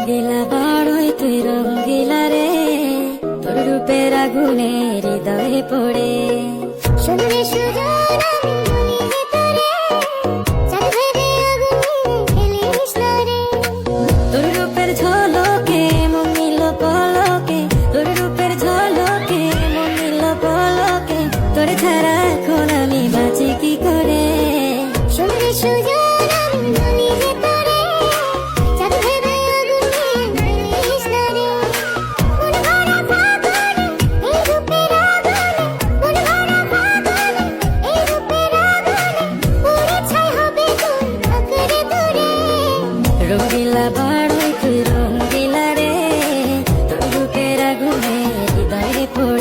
রঙ্গিলা বড়ই তুই রঙ্গিলা রে, তোর রূপের আগুনে হৃদয়ে পড়ে। শুনলে সুজন আমি বলি যে তোরে, চাঁদ ভেবে আগুনে খেলিস না রে। তোর রূপের ঝলকে মন নিল পলকে, তোর রূপের ঝলকে মন নিল পলকে, তোর ছাড়া এখন আমি বাঁচি কি করে। শুনলে সুজন আমি বলি যে তোরে, চাঁদ ভেবে আগুনে খেলিস না রে। মন ভরা ফাগুনে এই রূপের আগুনে, মন ভরা ফাগুনে এই রূপের আগুনে, পুড়ে ছাই হবে তোর আঁকড়ে ধরে। রঙ্গিলা বড়ই তুই রঙ্গিলা রে, তোর রূপের আগুনে হৃদয়ে পড়ে।